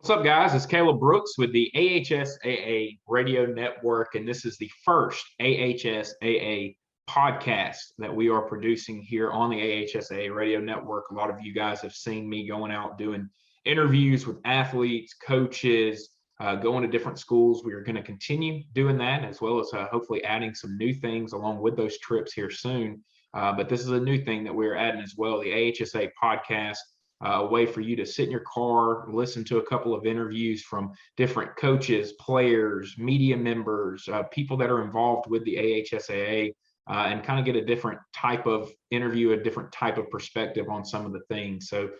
What's up, guys? It's Caleb Brooks with the AHSAA Radio Network, and this is the first AHSAA podcast that we are producing here on the AHSAA Radio Network. A lot of you guys have seen me going out doing interviews with athletes, coaches, going to different schools. We are going to continue doing that, as well as hopefully adding some new things along with those trips here soon. But this is a new thing that we're adding as well, the AHSAA Podcast. A way for you to sit in your car, listen to a couple of interviews from different coaches, players, media members, people that are involved with the AHSAA, and kind of get a different type of interview, a different type of perspective on some of the things. So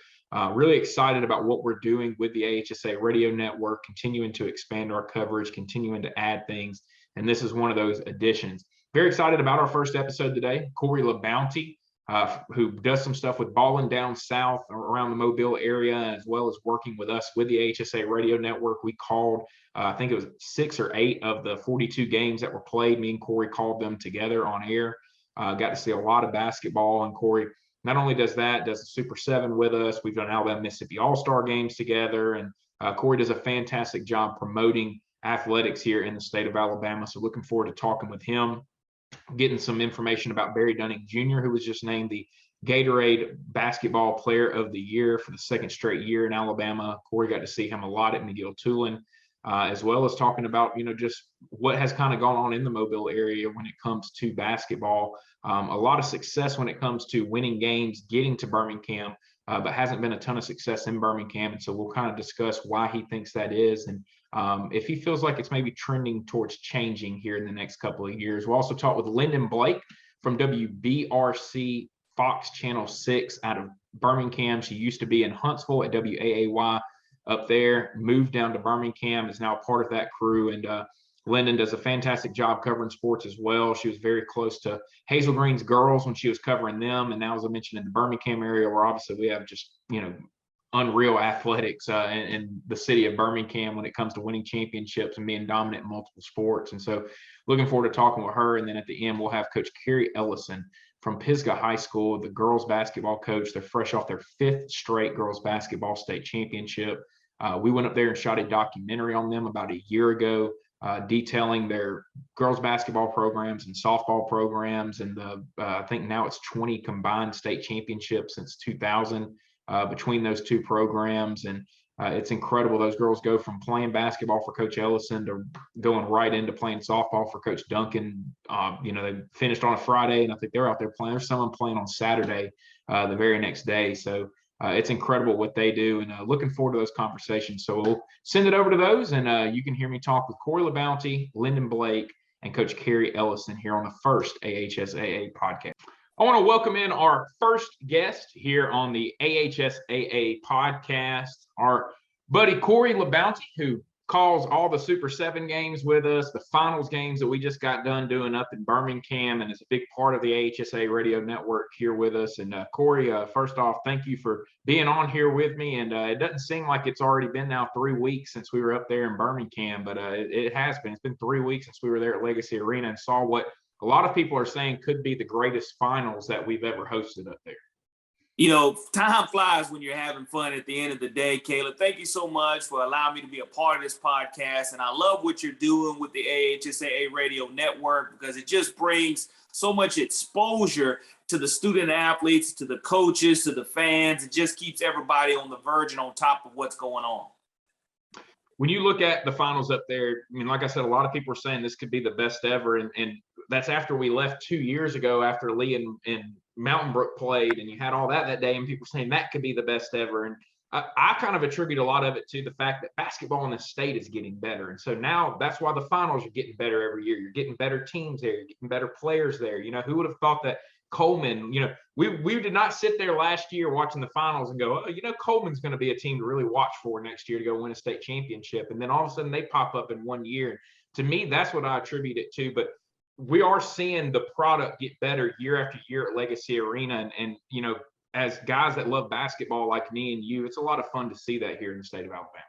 really excited about what we're doing with the AHSAA Radio Network, continuing to expand our coverage, continuing to add things. And this is one of those additions. Very excited about our first episode today. Corey Labounty, who does some stuff with Ballin down south or around the Mobile area, as well as working with us with the AHSAA Radio Network. We called, I think it was 6 or 8 of the 42 games that were played. Me and Corey called them together on air. Got to see a lot of basketball, and Corey not only does that, does the Super 7 with us. We've done Alabama Mississippi All-Star games together, and Corey does a fantastic job promoting athletics here in the state of Alabama. So looking forward to talking with him, getting some information about Barry Dunning Jr., who was just named the Gatorade Basketball Player of the Year for the second straight year in Alabama. Corey got to see him a lot at McGill-Tulane, as well as talking about, just what has kind of gone on in the Mobile area when it comes to basketball. A lot of success when it comes to winning games, getting to Birmingham, but hasn't been a ton of success in Birmingham. And so we'll kind of discuss why he thinks that is, and if he feels like it's maybe trending towards changing here in the next couple of years. We'll also talk with Lynden Blake from WBRC Fox Channel 6 out of Birmingham. She used to be in Huntsville at WAAY up there, moved down to Birmingham, is now part of that crew. And Lynden does a fantastic job covering sports as well. She was very close to Hazel Green's girls when she was covering them. And now, as I mentioned, in the Birmingham area, where obviously we have just, unreal athletics in the city of Birmingham when it comes to winning championships and being dominant in multiple sports. And so looking forward to talking with her. And then at the end, we'll have Coach Carey Ellison from Pisgah High School, the girls basketball coach. They're fresh off their 5th straight girls basketball state championship. We went up there and shot a documentary on them about a year ago, detailing their girls basketball programs and softball programs. And I think now it's 20 combined state championships since 2000. Between those two programs, and it's incredible. Those girls go from playing basketball for Coach Ellison to going right into playing softball for Coach Duncan. They finished on a Friday, and I think they're out there playing. There's someone playing on Saturday the very next day. So it's incredible what they do, and looking forward to those conversations. So we'll send it over to those, and you can hear me talk with Corey Labounty, Lyndon Blake, and Coach Carey Ellison here on the first AHSAA podcast. I want to welcome in our first guest here on the AHSAA podcast, our buddy Corey Labounty, who calls all the Super 7 games with us, the finals games that we just got done doing up in Birmingham, and is a big part of the AHSAA Radio Network here with us. And Corey, first off, thank you for being on here with me. And it doesn't seem like it's already been now 3 weeks since we were up there in Birmingham, but it has been. It's been 3 weeks since we were there at Legacy Arena and saw what a lot of people are saying could be the greatest finals that we've ever hosted up there. Time flies when you're having fun at the end of the day, Caleb. Thank you so much for allowing me to be a part of this podcast. And I love what you're doing with the AHSAA Radio Network, because it just brings so much exposure to the student athletes, to the coaches, to the fans. It just keeps everybody on the verge and on top of what's going on. When you look at the finals up there, like I said, a lot of people are saying this could be the best ever. And that's after we left 2 years ago, after Lee and Mountain Brook played, and you had all that day, and people saying that could be the best ever. And I kind of attribute a lot of it to the fact that basketball in the state is getting better. And so now that's why the finals are getting better every year. You're getting better teams there. You're getting better players there. Who would have thought that Coleman, we did not sit there last year watching the finals and go, Coleman's going to be a team to really watch for next year to go win a state championship. And then all of a sudden they pop up in 1 year. To me, that's what I attribute it to. But we are seeing the product get better year after year at Legacy Arena. And as guys that love basketball like me and you, it's a lot of fun to see that here in the state of Alabama.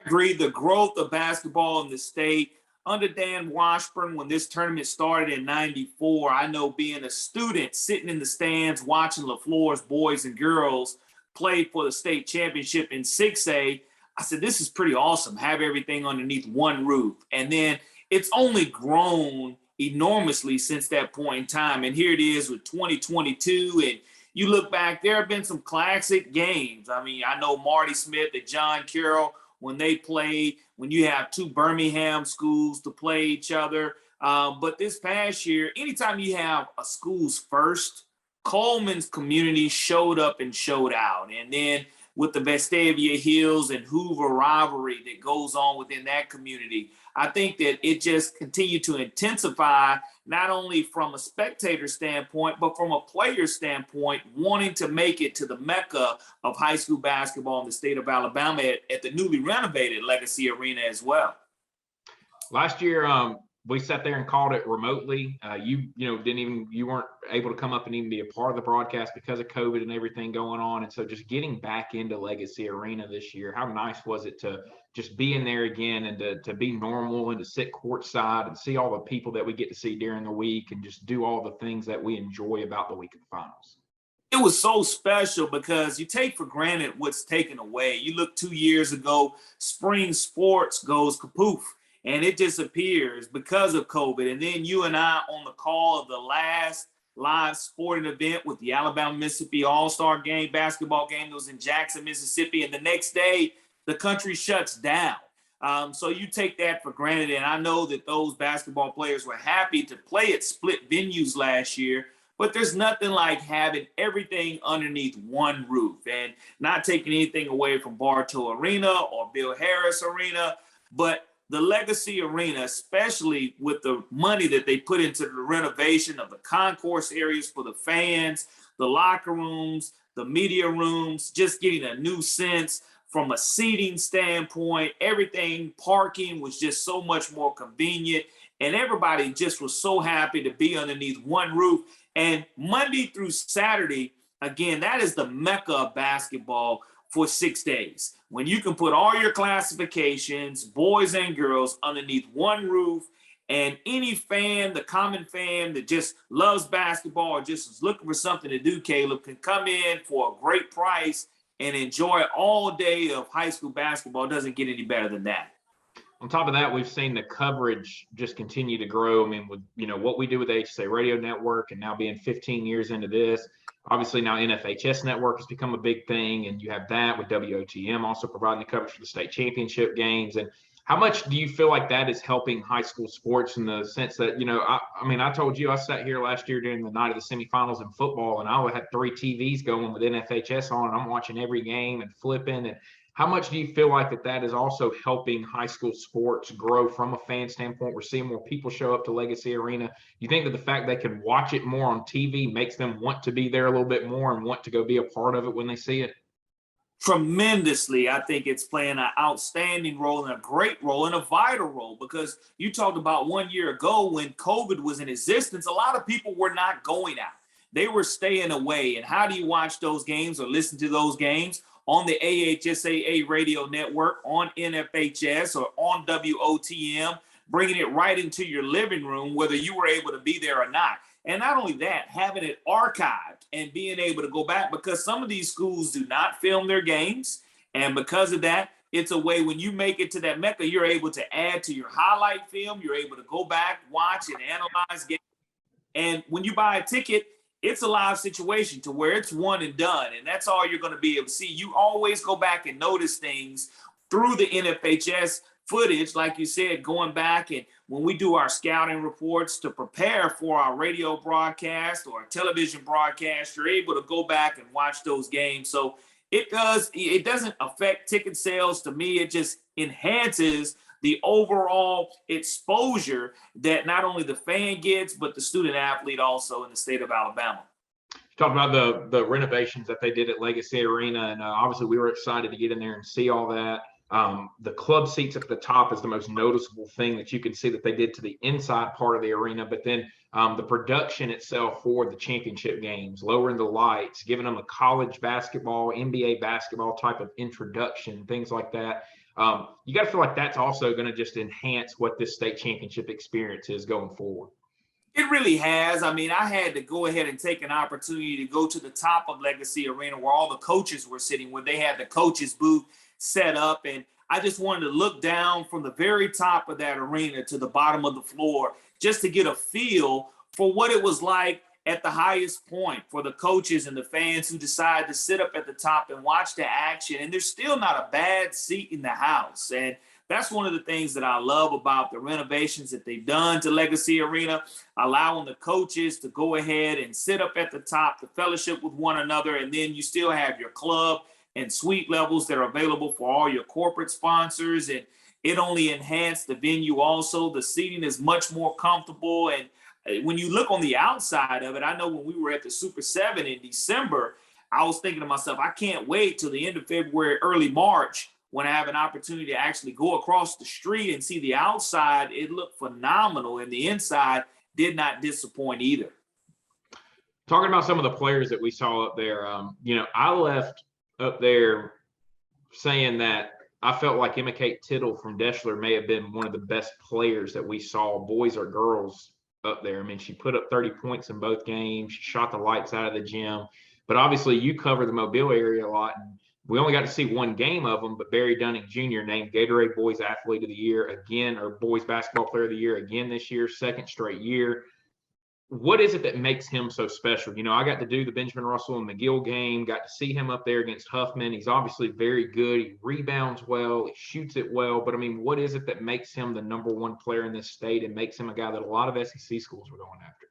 I agree. The growth of basketball in the state under Dan Washburn, when this tournament started in '94, I know being a student sitting in the stands watching LaFleur's boys and girls play for the state championship in 6A, I said, this is pretty awesome. Have everything underneath one roof. And then it's only grown enormously since that point in time. And here it is with 2022. And you look back, there have been some classic games. I mean, I know Marty Smith and John Carroll, when they played, when you have two Birmingham schools to play each other. But this past year, anytime you have a school's first, Coleman's community showed up and showed out. And then with the Vestavia Hills and Hoover rivalry that goes on within that community, I think that it just continued to intensify, not only from a spectator standpoint, but from a player standpoint, wanting to make it to the mecca of high school basketball in the state of Alabama at the newly renovated Legacy Arena as well. Last year, we sat there and called it remotely. You weren't able to come up and even be a part of the broadcast because of COVID and everything going on. And so just getting back into Legacy Arena this year, how nice was it to just be in there again and to be normal and to sit courtside and see all the people that we get to see during the week and just do all the things that we enjoy about the week of the finals? It was so special because you take for granted what's taken away. You look 2 years ago, spring sports goes kapoof. And it disappears because of COVID. And then you and I on the call of the last live sporting event with the Alabama-Mississippi All-Star game, basketball game that was in Jackson, Mississippi. And the next day, the country shuts down. So you take that for granted. And I know that those basketball players were happy to play at split venues last year. But there's nothing like having everything underneath one roof and not taking anything away from Bartow Arena or Bill Harris Arena. But the Legacy Arena, especially with the money that they put into the renovation of the concourse areas for the fans, the locker rooms, the media rooms, just getting a new sense from a seating standpoint, everything, parking was just so much more convenient. And everybody just was so happy to be underneath one roof. And Monday through Saturday, again, that is the mecca of basketball for 6 days. When you can put all your classifications, boys and girls, underneath one roof, and any fan, the common fan that just loves basketball or just is looking for something to do, Caleb, can come in for a great price and enjoy all day of high school basketball. It doesn't get any better than that. On top of that, we've seen the coverage just continue to grow. I mean, with what we do with the AHSAA Radio Network and now being 15 years into this, obviously now NFHS Network has become a big thing, and you have that with WOTM also providing the coverage for the state championship games. And how much do you feel like that is helping high school sports in the sense that, I told you I sat here last year during the night of the semifinals in football, and I had 3 TVs going with NFHS on, and I'm watching every game and flipping. And how much do you feel like that is also helping high school sports grow from a fan standpoint? We're seeing more people show up to Legacy Arena. You think that the fact they can watch it more on TV makes them want to be there a little bit more and want to go be a part of it when they see it? Tremendously. I think it's playing an outstanding role and a great role and a vital role, because you talked about 1 year ago when COVID was in existence, a lot of people were not going out. They were staying away. And how do you watch those games or listen to those games? On the AHSAA Radio Network, on NFHS, or on WOTM, bringing it right into your living room, whether you were able to be there or not. And not only that, having it archived and being able to go back, because some of these schools do not film their games. And because of that, it's a way when you make it to that mecca, you're able to add to your highlight film. You're able to go back, watch, and analyze games. And when you buy a ticket, it's a live situation to where it's one and done. And that's all you're going to be able to see. You always go back and notice things through the NFHS footage, like you said, going back. And when we do our scouting reports to prepare for our radio broadcast or television broadcast, you're able to go back and watch those games. So it doesn't affect ticket sales. To me, it just enhances the overall exposure that not only the fan gets, but the student athlete also in the state of Alabama. Talk about the renovations that they did at Legacy Arena, and obviously we were excited to get in there and see all that. The club seats at the top is the most noticeable thing that you can see that they did to the inside part of the arena, but then the production itself for the championship games, lowering the lights, giving them a college basketball, NBA basketball type of introduction, things like that. You got to feel like that's also going to just enhance what this state championship experience is going forward. It really has. I mean, I had to go ahead and take an opportunity to go to the top of Legacy Arena where all the coaches were sitting, where they had the coaches booth, set up. And I just wanted to look down from the very top of that arena to the bottom of the floor just to get a feel for what it was like at the highest point for the coaches and the fans who decide to sit up at the top and watch the action. And there's still not a bad seat in the house. And that's one of the things that I love about the renovations that they've done to Legacy Arena, allowing the coaches to go ahead and sit up at the top, to fellowship with one another. And then you still have your club and suite levels that are available for all your corporate sponsors. And it only enhanced the venue also. The seating is much more comfortable. And when you look on the outside of it, I know when we were at the Super 7 in December, I was thinking to myself, I can't wait till the end of February, early March, when I have an opportunity to actually go across the street and see the outside. It looked phenomenal, and the inside did not disappoint either. Talking about some of the players that we saw up there, I left up there saying that I felt like Emma Kate Tittle from Deschler may have been one of the best players that we saw, boys or girls, up there. I mean, she put up 30 points in both games. She shot the lights out of the gym. But obviously, you cover the Mobile area a lot, and we only got to see one game of them, but Barry Dunning Jr. named Gatorade Boys Athlete of the Year again, or Boys Basketball Player of the Year again this year, second straight year. What is it that makes him so special? I got to do the Benjamin Russell and McGill game, got to see him up there against Huffman. He's obviously very good. He rebounds well. He shoots it well. But, what is it that makes him the number one player in this state and makes him a guy that a lot of SEC schools were going after?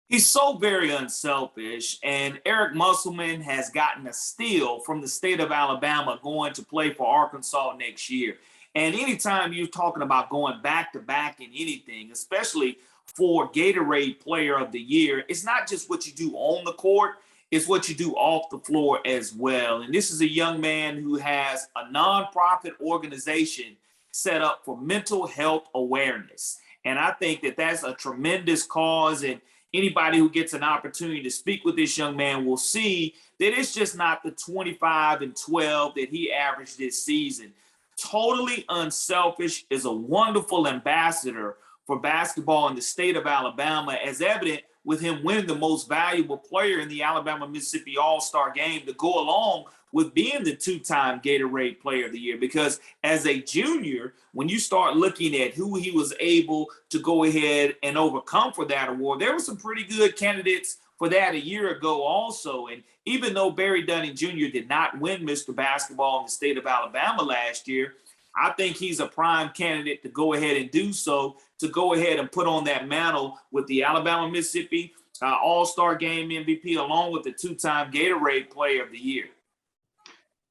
He's so very unselfish, and Eric Musselman has gotten a steal from the state of Alabama going to play for Arkansas next year. And anytime you're talking about going back-to-back in anything, especially for Gatorade Player of the Year, it's not just what you do on the court, it's what you do off the floor as well. And this is a young man who has a nonprofit organization set up for mental health awareness. And I think that that's a tremendous cause, and anybody who gets an opportunity to speak with this young man will see that it's just not the 25 and 12 that he averaged this season. Totally unselfish, is a wonderful ambassador for basketball in the state of Alabama, as evident with him winning the most valuable player in the Alabama-Mississippi All-Star game to go along with being the two-time Gatorade Player of the Year. Because as a junior, when you start looking at who he was able to go ahead and overcome for that award, there were some pretty good candidates for that a year ago also. And even though Barry Dunning Jr. did not win Mr. Basketball in the state of Alabama last year, I think he's a prime candidate to go ahead and do so, to go ahead and put on that mantle with the Alabama-Mississippi All-Star Game MVP, along with the two-time Gatorade Player of the Year.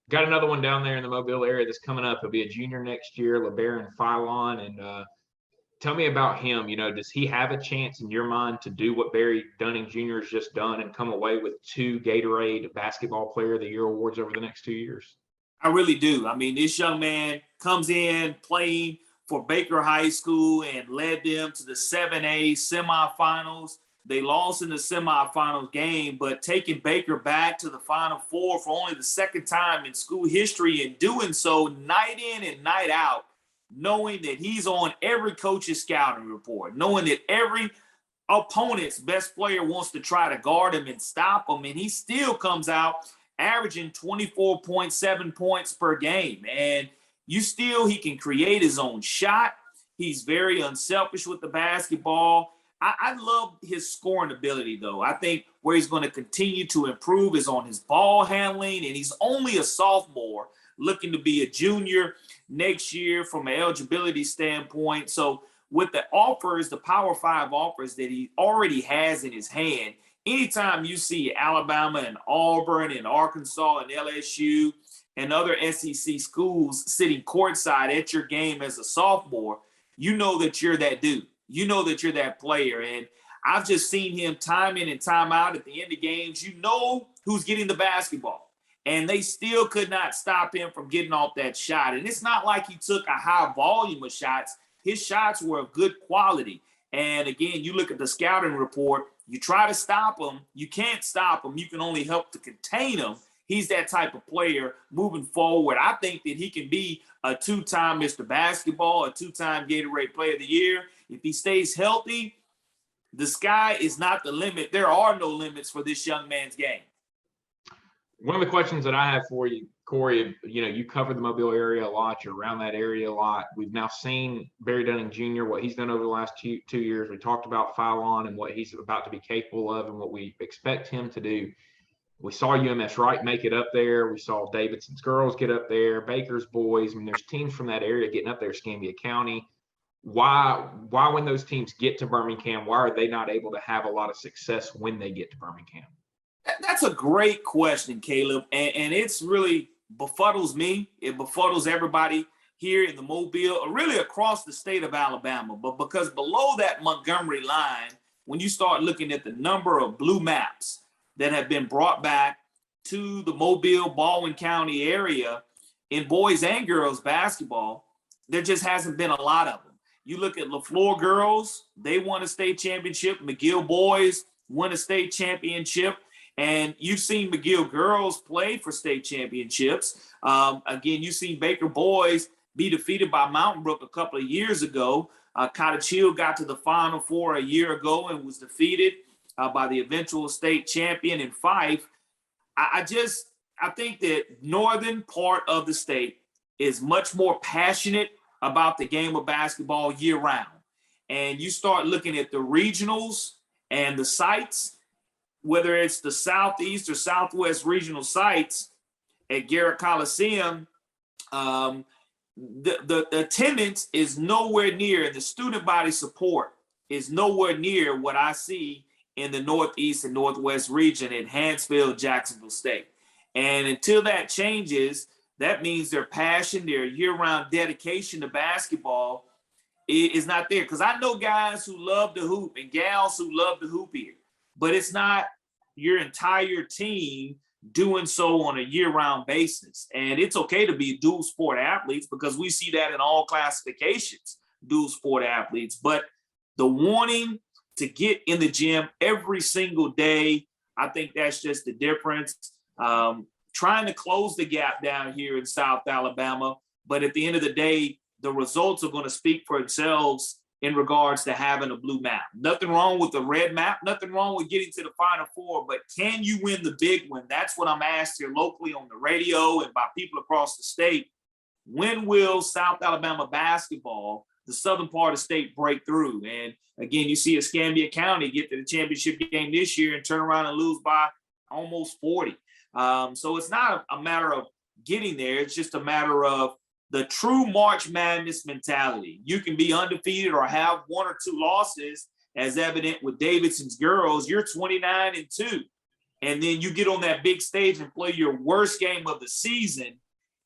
Got another one down there in the Mobile area that's coming up. He'll be a junior next year, LeBaron Philon. And tell me about him. Does he have a chance in your mind to do what Barry Dunning Jr. has just done and come away with 2 Gatorade Basketball Player of the Year awards over the next 2 years? I really do. This young man comes in playing for Baker High School and led them to the 7A semifinals. They lost in the semifinal game, but taking Baker back to the Final Four for only the second time in school history, and doing so night in and night out, knowing that he's on every coach's scouting report, knowing that every opponent's best player wants to try to guard him and stop him, and he still comes out averaging 24.7 points per game. And he can create his own shot. He's very unselfish with the basketball. I love his scoring ability, though. I think where he's going to continue to improve is on his ball handling, and he's only a sophomore looking to be a junior next year from an eligibility standpoint. So with the offers, the Power 5 offers that he already has in his hand, anytime you see Alabama and Auburn and Arkansas and LSU and other SEC schools sitting courtside at your game as a sophomore, you know that you're that dude. You know that you're that player. And I've just seen him time in and time out at the end of games. You know who's getting the basketball. And they still could not stop him from getting off that shot. And it's not like he took a high volume of shots. His shots were of good quality. And again, you look at the scouting report, you try to stop him. You can't stop him. You can only help to contain him. He's that type of player moving forward. I think that he can be a 2-time Mr. Basketball, a 2-time Gatorade Player of the Year. If he stays healthy, the sky is not the limit. There are no limits for this young man's game. One of the questions that I have for you Corey, you cover the Mobile area a lot. You're around that area a lot. We've now seen Barry Dunning Jr., what he's done over the last 2 years. We talked about Phylon and what he's about to be capable of and what we expect him to do. We saw UMS Wright make it up there. We saw Davidson's girls get up there, Baker's boys. I mean, there's teams from that area getting up there, Escambia County. Why when those teams get to Birmingham, why are they not able to have a lot of success when they get to Birmingham? That's a great question, Caleb. And it's really befuddles me. It befuddles everybody here in the Mobile, or really across the state of Alabama. But because below that Montgomery line, when you start looking at the number of blue maps that have been brought back to the Mobile, Baldwin County area in boys and girls basketball, there just hasn't been a lot of them. You look at LaFleur girls, they won a state championship. McGill boys won a state championship. And you've seen McGill girls play for state championships. Again, you've seen Baker boys be defeated by Mountain Brook a couple of years ago. Cottage Hill got to the Final Four a year ago and was defeated by the eventual state champion in Fife. I think that northern part of the state is much more passionate about the game of basketball year round. And you start looking at the regionals and the sites, whether it's the Southeast or Southwest regional sites at Garrett Coliseum, the attendance is nowhere near, and the student body support is nowhere near what I see in the Northeast and Northwest region at Hansfield, Jacksonville State. And until that changes, that means their passion, their year-round dedication to basketball is not there. Because I know guys who love to hoop and gals who love to hoop here, but it's not your entire team doing so on a year-round basis. And it's okay to be dual sport athletes because we see that in all classifications, dual sport athletes. But the wanting to get in the gym every single day, I think that's just the difference. Trying to close the gap down here in South Alabama. But at the end of the day, the results are going to speak for themselves in regards to having a blue map. Nothing wrong with the red map, nothing wrong with getting to the Final Four, but can you win the big one? That's what I'm asked here locally on the radio and by people across the state. When will South Alabama basketball, the southern part of the state, break through? And again, you see Escambia County get to the championship game this year and turn around and lose by almost 40. So it's not a matter of getting there. It's just a matter of the true March Madness mentality. You can be undefeated or have one or two losses, as evident with Davidson's girls. You're 29-2. And then you get on that big stage and play your worst game of the season.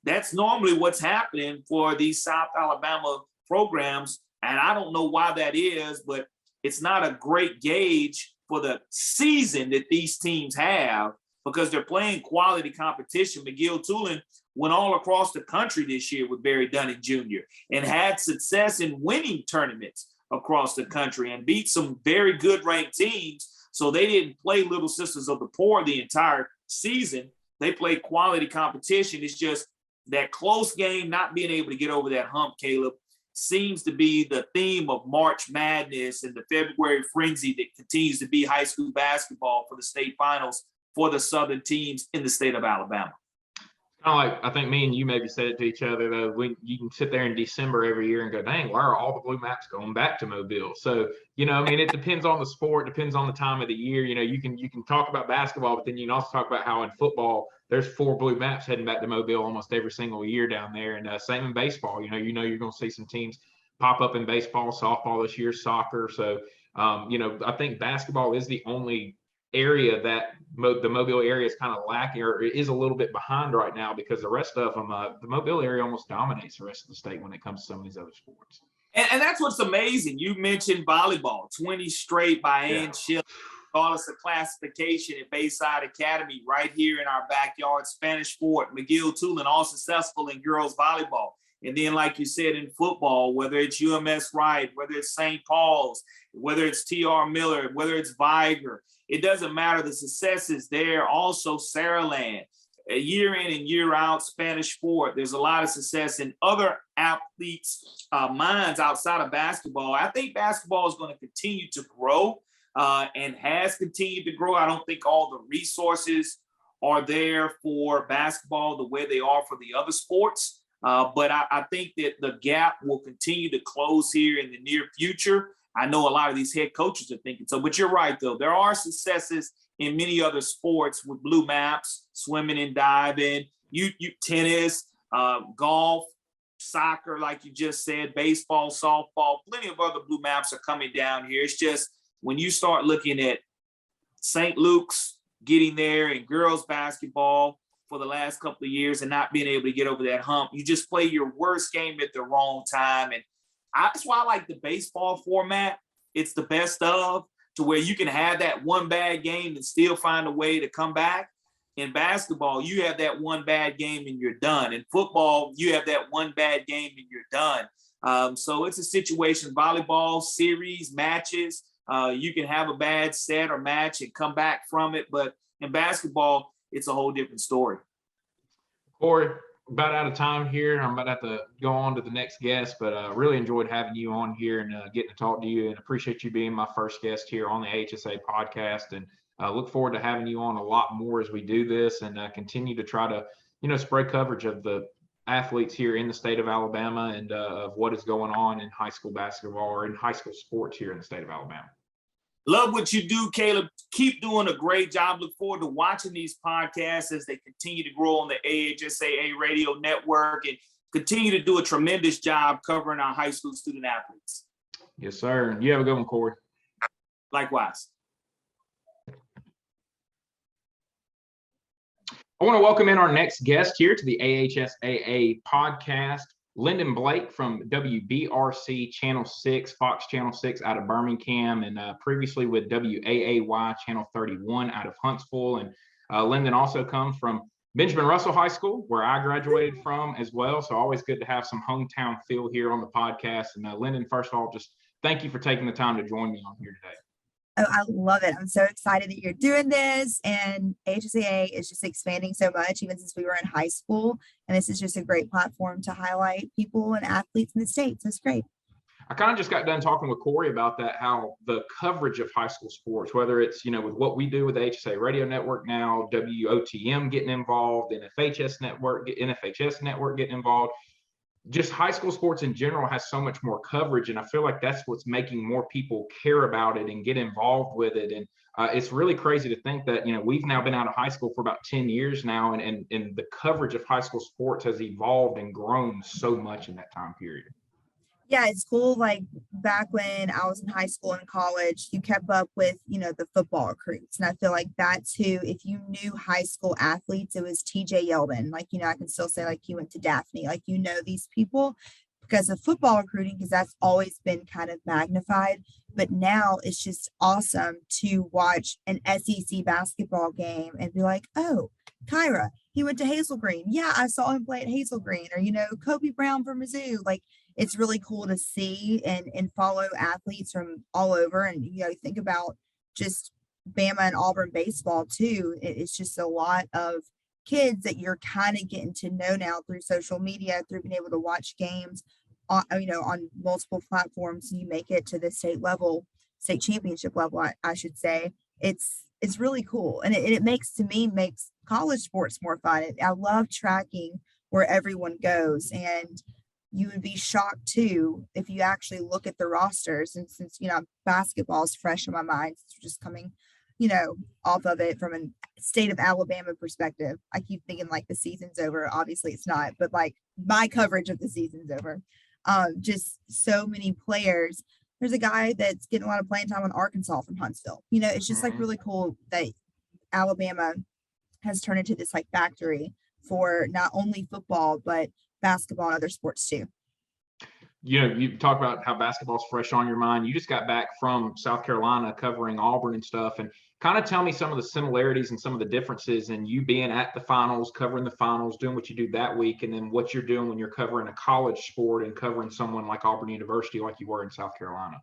That's normally what's happening for these South Alabama programs. And I don't know why that is, but it's not a great gauge for the season that these teams have because they're playing quality competition. McGill-Tulane went all across the country this year with Barry Dunning Jr. and had success in winning tournaments across the country and beat some very good ranked teams. So they didn't play Little Sisters of the Poor the entire season. They played quality competition. It's just that close game, not being able to get over that hump, Caleb, seems to be the theme of March Madness and the February frenzy that continues to be high school basketball for the state finals for the Southern teams in the state of Alabama. Kind of like, I think me and you maybe said it to each other, though, when you can sit there in December every year and go, dang, why are all the blue maps going back to Mobile? So, it depends on the sport, depends on the time of the year. You can talk about basketball, but then you can also talk about how in football, there's 4 blue maps heading back to Mobile almost every single year down there. And same in baseball. You're going to see some teams pop up in baseball, softball this year, soccer. So, I think basketball is the only area that the Mobile area is kind of lacking or is a little bit behind right now because the rest of them, the Mobile area almost dominates the rest of the state when it comes to some of these other sports. And that's what's amazing. You mentioned volleyball, 20 straight by Ann Schiller, regardless of classification at Bayside Academy right here in our backyard. Spanish Fort, McGill-Tulane, all successful in girls volleyball. And then, like you said, in football, whether it's UMS Wright, whether it's St. Paul's, whether it's T.R. Miller, whether it's Viger, it doesn't matter. The success is there. Also, Saraland, year in and year out, Spanish Fort. There's a lot of success in other athletes' minds outside of basketball. I think basketball is going to continue to grow and has continued to grow. I don't think all the resources are there for basketball the way they are for the other sports. But I think that the gap will continue to close here in the near future. I know a lot of these head coaches are thinking so, but you're right, though. There are successes in many other sports with blue maps, swimming and diving, tennis, golf, soccer, like you just said, baseball, softball, plenty of other blue maps are coming down here. It's just when you start looking at St. Luke's getting there and girls basketball for the last couple of years and not being able to get over that hump, you just play your worst game at the wrong time. And that's why I like the baseball format. It's the best of, to where you can have that one bad game and still find a way to come back. In basketball, you have that one bad game and you're done. In football, you have that one bad game and you're done. So it's a situation, volleyball, series, matches. You can have a bad set or match and come back from it. But in basketball, it's a whole different story. Corey, about out of time here. I'm about to have to go on to the next guest, but really enjoyed having you on here and getting to talk to you, and appreciate you being my first guest here on the AHSAA podcast. And look forward to having you on a lot more as we do this and continue to try to, spread coverage of the athletes here in the state of Alabama and of what is going on in high school basketball or in high school sports here in the state of Alabama. Love what you do, Caleb. Keep doing a great job. Look forward to watching these podcasts as they continue to grow on the AHSAA Radio Network and continue to do a tremendous job covering our high school student athletes. Yes, sir. You have a good one, Corey. Likewise. I want to welcome in our next guest here to the AHSAA podcast, Lyndon Blake from WBRC Channel 6, Fox Channel 6 out of Birmingham, and previously with WAAY Channel 31 out of Huntsville. And Lyndon also comes from Benjamin Russell High School, where I graduated from as well. So always good to have some hometown feel here on the podcast. And Lyndon, first of all, just thank you for taking the time to join me on here today. Oh, I love it. I'm so excited that you're doing this, and AHSAA is just expanding so much, even since we were in high school. And this is just a great platform to highlight people and athletes in the state. So it's great. I kind of just got done talking with Corey about that, how the coverage of high school sports, whether it's, with what we do with the AHSAA Radio Network now, WOTM getting involved, NFHS Network getting involved, just high school sports in general has so much more coverage. And I feel like that's what's making more people care about it and get involved with it. And it's really crazy to think that, we've now been out of high school for about 10 years now. And the coverage of high school sports has evolved and grown so much in that time period. Yeah, it's cool. Like back when I was in high school and college, you kept up with, the football recruits. And I feel like that's who, if you knew high school athletes, it was TJ Yeldon. Like, I can still say like he went to Daphne, like, these people because of football recruiting, because that's always been kind of magnified. But now it's just awesome to watch an SEC basketball game and be like, oh, Kyra, he went to Hazel Green. Yeah, I saw him play at Hazel Green. Or, Kobe Brown from Mizzou. Like, it's really cool to see and follow athletes from all over. And, think about just Bama and Auburn baseball too. It's just a lot of kids that you're kind of getting to know now through social media, through being able to watch games on, on multiple platforms. You make it to the state championship level, I should say. It's really cool. And it makes college sports more fun. I love tracking where everyone goes, and you would be shocked too if you actually look at the rosters. And since basketball is fresh in my mind, it's just coming off of it from a state of Alabama perspective. I keep thinking like the season's over. Obviously it's not, but like my coverage of the season's over. Just so many players. There's a guy that's getting a lot of playing time on Arkansas from Huntsville. It's just like really cool that Alabama has turned into this like factory for not only football, but basketball and other sports too. You talk about how basketball's fresh on your mind. You just got back from South Carolina covering Auburn and stuff, and kind of tell me some of the similarities and some of the differences in you being at the finals, covering the finals, doing what you do that week, and then what you're doing when you're covering a college sport and covering someone like Auburn University like you were in South Carolina.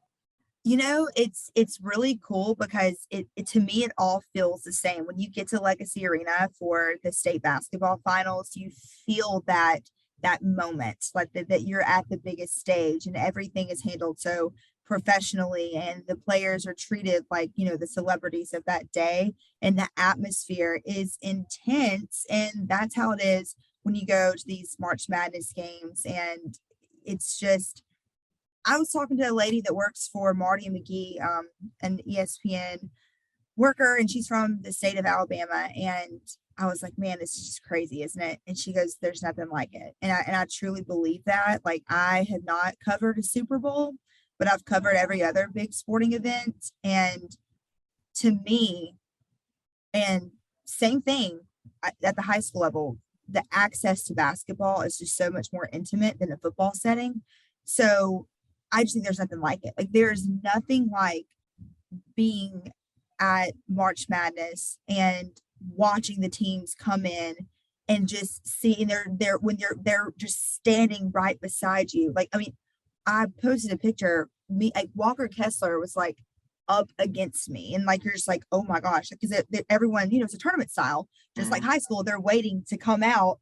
It's really cool because it to me, it all feels the same. When you get to Legacy Arena for the state basketball finals, you feel that that moment, like that you're at the biggest stage and everything is handled so professionally and the players are treated like, the celebrities of that day, and the atmosphere is intense. And that's how it is when you go to these March Madness games. And it's just, I was talking to a lady that works for Marty McGee, an ESPN worker, and she's from the state of Alabama. And I was like, man, this is just crazy, isn't it? And she goes, there's nothing like it. And I truly believe that. Like, I have not covered a Super Bowl, but I've covered every other big sporting event. And to me, and same thing at the high school level, the access to basketball is just so much more intimate than a football setting. So I just think there's nothing like it. Like, there's nothing like being at March Madness and watching the teams come in and just seeing they're when they're just standing right beside you. Like, I mean, I posted a picture, me, like Walker Kessler was like up against me, and like, you're just like, oh my gosh, because everyone, it's a tournament style, just like high school, they're waiting to come out,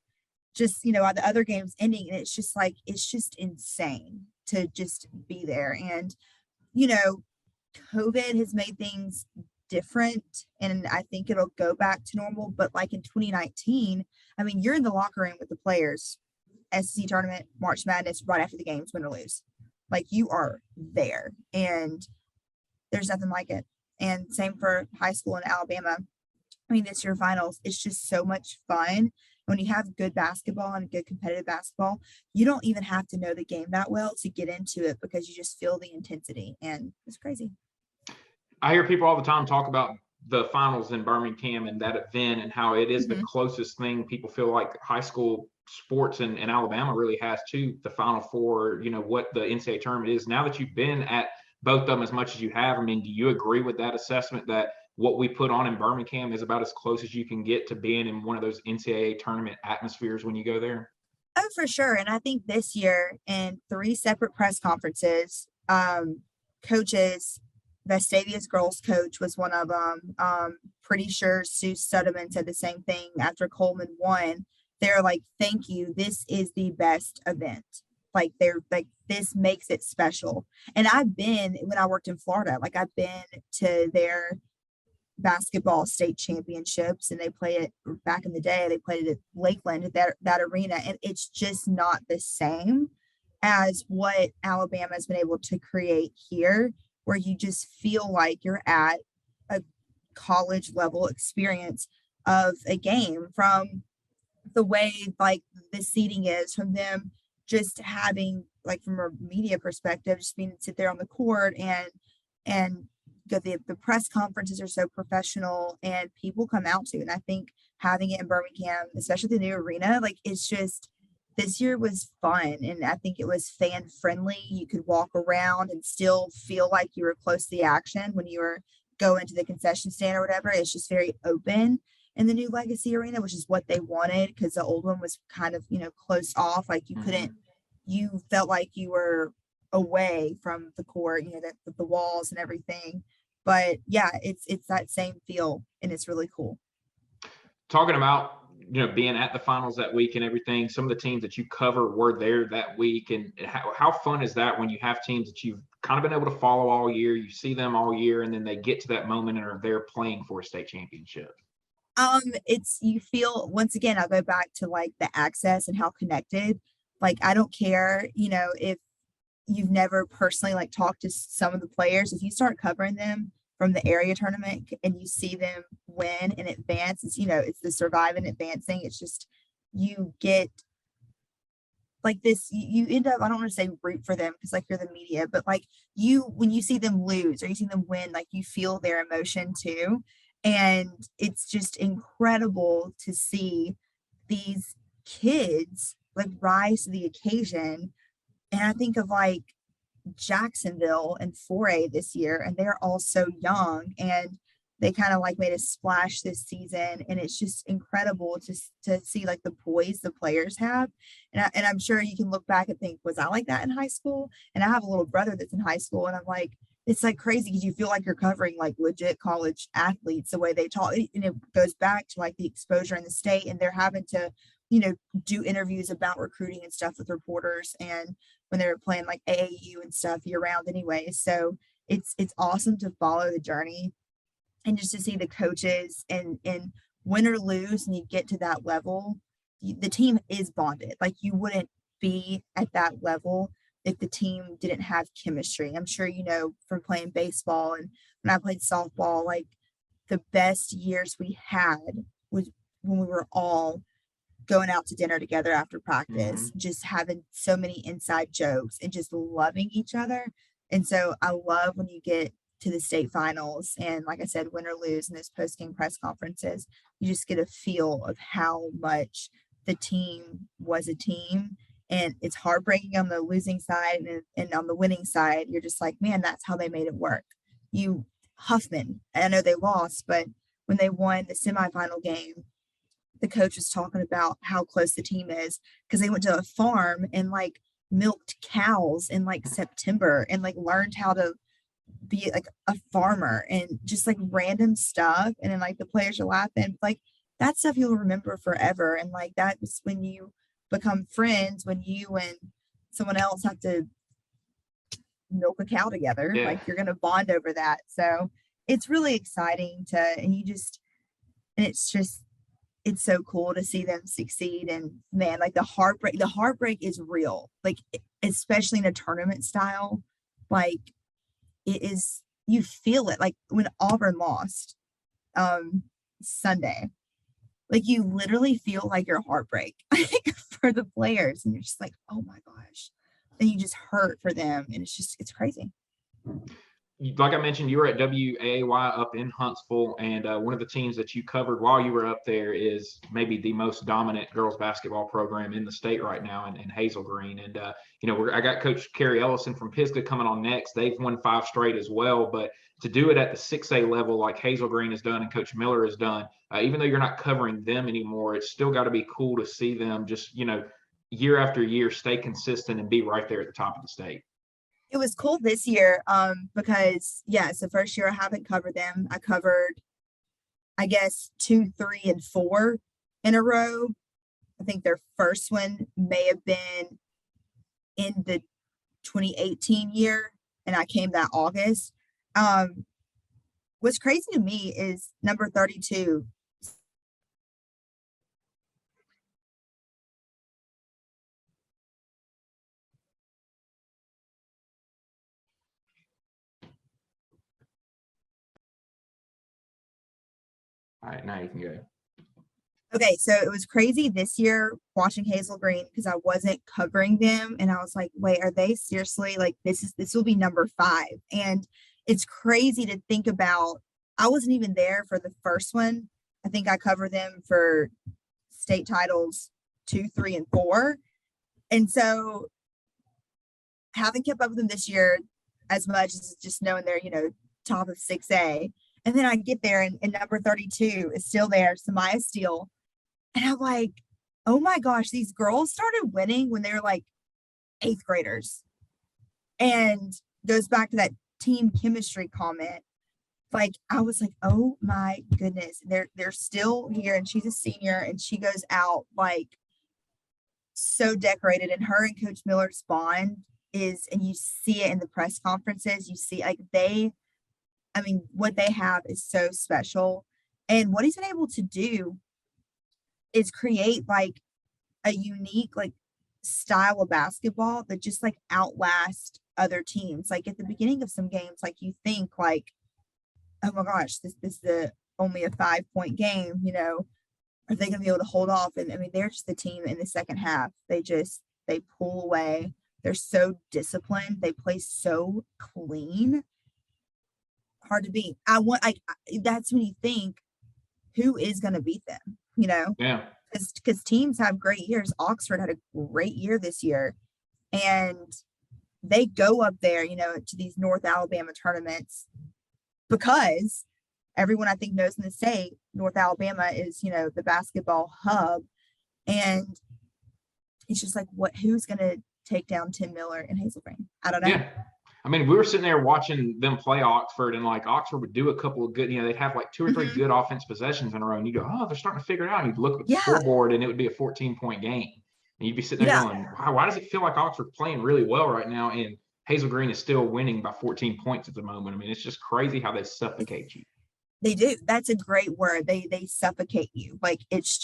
just, at the other games ending. And it's just like, it's just insane to just be there. And, COVID has made things different, and I think it'll go back to normal. But like in 2019, I mean, you're in the locker room with the players, SEC tournament, March Madness, right after the games, win or lose. Like, you are there, and there's nothing like it. And same for high school in Alabama. I mean, this year finals, it's just so much fun. When you have good basketball and good competitive basketball, you don't even have to know the game that well to get into it, because you just feel the intensity, and it's crazy. I hear people all the time talk about the finals in Birmingham and that event, and how it is the closest thing people feel like high school sports in Alabama really has to the Final Four, what the NCAA tournament is. Now that you've been at both of them as much as you have, I mean, do you agree with that assessment that what we put on in Birmingham is about as close as you can get to being in one of those NCAA tournament atmospheres when you go there? Oh, for sure. And I think this year, in 3 separate press conferences, coaches, Vestavia's girls coach was one of them. Pretty sure Sue Suderman said the same thing after Coleman won. They're like, thank you. This is the best event. Like, they're like, this makes it special. And when I worked in Florida, like, I've been to their basketball state championships, and they play it back in the day. They played it at Lakeland, at that arena. And it's just not the same as what Alabama has been able to create here, where you just feel like you're at a college level experience of a game, from the way like the seating is, from them just having, like, from a media perspective, just being to sit there on the court, and the press conferences are so professional, and people come out to. And I think having it in Birmingham, especially the new arena, like, it's just, this year was fun, and I think it was fan friendly. You could walk around and still feel like you were close to the action when you were going to the concession stand or whatever. It's just very open in the new Legacy Arena, which is what they wanted, because the old one was kind of, closed off. Like, you felt like you were away from the court, the walls and everything. But yeah, it's that same feel, and it's really cool. Talking about, being at the finals that week and everything, some of the teams that you cover were there that week. And how fun is that when you have teams that you've kind of been able to follow all year, you see them all year, and then they get to that moment and are there playing for a state championship? You feel, once again, I'll go back to like the access and how connected. Like, I don't care, if you've never personally like talked to some of the players, if you start covering them from the area tournament and you see them win and advance, it's the survive and advancing. It's just, you get like this, you end up, I don't want to say root for them, because like, you're the media, but like, when you see them lose or you see them win, like, you feel their emotion too. And it's just incredible to see these kids like rise to the occasion. And I think of like Jacksonville and 4A this year, and they're all so young, and they kind of like made a splash this season. And it's just incredible to see like the poise the players have. And I'm sure you can look back and think, was I like that in high school? And I have a little brother that's in high school, and I'm like, it's like crazy, because you feel like you're covering like legit college athletes, the way they talk. And it goes back to like the exposure in the state, and they're having to do interviews about recruiting and stuff with reporters, and when they were playing like AAU and stuff year round anyway. So it's awesome to follow the journey and just to see the coaches and win or lose, and you get to that level, the team is bonded. Like, you wouldn't be at that level if the team didn't have chemistry. I'm sure from playing baseball, and when I played softball, like, the best years we had was when we were all going out to dinner together after practice, just having so many inside jokes and just loving each other. And so I love when you get to the state finals, and like I said, win or lose in those post-game press conferences, you just get a feel of how much the team was a team. And it's heartbreaking on the losing side, and on the winning side, you're just like, man, that's how they made it work. Huffman, I know they lost, but when they won the semifinal game, the coach was talking about how close the team is, because they went to a farm and like milked cows in like September, and like learned how to be like a farmer, and just like random stuff. And then like the players are laughing, like that stuff you'll remember forever. And like that's when you become friends, when you and someone else have to milk a cow together. Like, you're gonna bond over that. So it's really exciting it's so cool to see them succeed. And man, like the heartbreak is real, like especially in a tournament style. Like, it is, you feel it. Like when Auburn lost Sunday, like you literally feel like your heartbreak for the players, and you're just like, oh my gosh, and you just hurt for them, and it's crazy. Like I mentioned, you were at WAAY up in Huntsville, and one of the teams that you covered while you were up there is maybe the most dominant girls basketball program in the state right now, in Hazel Green. And I got Coach Carey Ellison from Pisgah coming on next. They've won 5 straight as well, but to do it at the 6A level like Hazel Green has done and Coach Miller has done, even though you're not covering them anymore, it's still got to be cool to see them just year after year stay consistent and be right there at the top of the state. It was cool this year because it's the first year I haven't covered them. I covered, I guess, 2, 3, and 4 in a row. I think their first one may have been in the 2018 year, and I came that August. What's crazy to me is number 32. All right, now you can go. Okay, so it was crazy this year watching Hazel Green because I wasn't covering them, and I was like, wait, are they seriously, like, this will be number 5? And it's crazy to think about. I wasn't even there for the first one. I think I covered them for state titles 2, 3, and 4. And so haven't kept up with them this year as much as just knowing they're, top of 6A. And then I get there and number 32 is still there, Samaya Steele. And I'm like, oh my gosh, these girls started winning when they were like 8th graders. And goes back to that team chemistry comment. Like, I was like, oh my goodness, they're still here. And she's a senior, and she goes out like so decorated. And her and Coach Miller's bond is, and you see it in the press conferences, you see like what they have is so special. And what he's been able to do is create like a unique like style of basketball that just like outlast other teams. Like at the beginning of some games, like you think like, oh my gosh, this is only a 5-point game, are they gonna be able to hold off? And they're just the team in the second half. They pull away. They're so disciplined. They play so clean. Hard to beat. That's when you think, who is going to beat them? Yeah. Because teams have great years. Oxford had a great year this year, and they go up there, to these North Alabama tournaments because everyone I think knows in the state, North Alabama is, the basketball hub, and it's just like, who's going to take down Tim Miller and Hazel Green? I don't know. Yeah. I mean, we were sitting there watching them play Oxford, and like Oxford would do a couple of good, they'd have like 2 or 3 good offense possessions in a row, and you go, oh, they're starting to figure it out. And you'd look at the scoreboard, and it would be a 14-point game. And you'd be sitting there going, wow, why does it feel like Oxford's playing really well right now? And Hazel Green is still winning by 14 points at the moment. I mean, it's just crazy how they suffocate you. They do. That's a great word. They suffocate you. Like, it's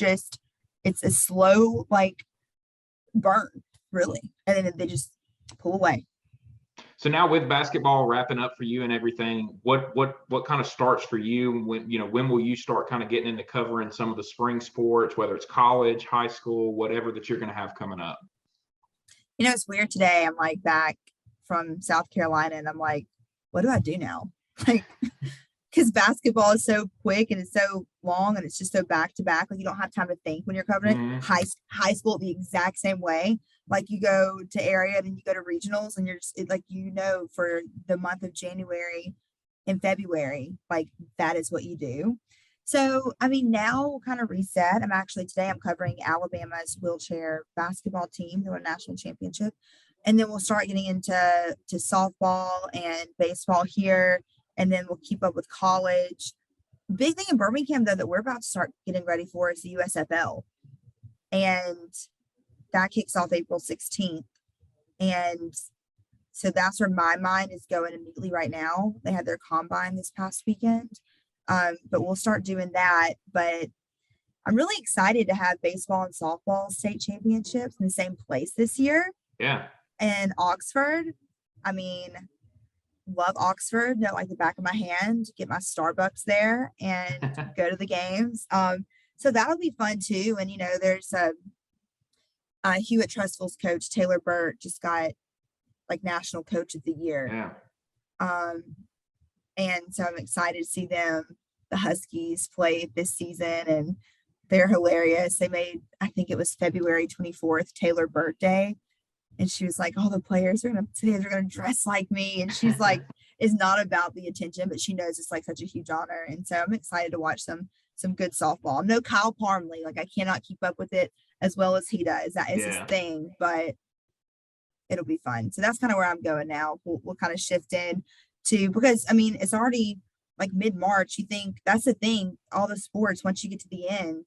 a slow, like, burn, really. And then they just pull away. So now with basketball wrapping up for you and everything, what kind of starts for you? When will you start kind of getting into covering some of the spring sports, whether it's college, high school, whatever that you're going to have coming up? It's weird. Today I'm like back from South Carolina, and I'm like, what do I do now? Like, because basketball is so quick and it's so long and it's just so back to back. Like, you don't have time to think when you're covering it. High school the exact same way. Like, you go to area, then you go to regionals, and you're just for the month of January and February, like, that is what you do. So, I mean, now we'll kind of reset. Today I'm covering Alabama's wheelchair basketball team. They won a national championship. And then we'll start getting into softball and baseball here. And then we'll keep up with college. Big thing in Birmingham, though, that we're about to start getting ready for is the USFL. And that kicks off April 16th. And so that's where my mind is going immediately right now. They had their combine this past weekend. But we'll start doing that. But I'm really excited to have baseball and softball state championships in the same place this year. Yeah. And Oxford, I mean, love Oxford, know like the back of my hand, get my Starbucks there and go to the games. So that'll be fun too. And, there's Hewitt Trustful's coach, Taylor Burt, just got like National Coach of the Year. Yeah. And so I'm excited to see the Huskies play this season, and they're hilarious. They made, I think it was February 24th, Taylor Burt Day. And she was like, all the players are going to dress like me. And she's like, it's not about the attention, but she knows it's like such a huge honor. And so I'm excited to watch some good softball. I'm no Kyle Parmley. Like, I cannot keep up with it as well as he does. That is his thing, but it'll be fun. So that's kind of where I'm going now. We'll kind of shift in to, because I mean, it's already like mid-March. You think that's the thing, all the sports, once you get to the end,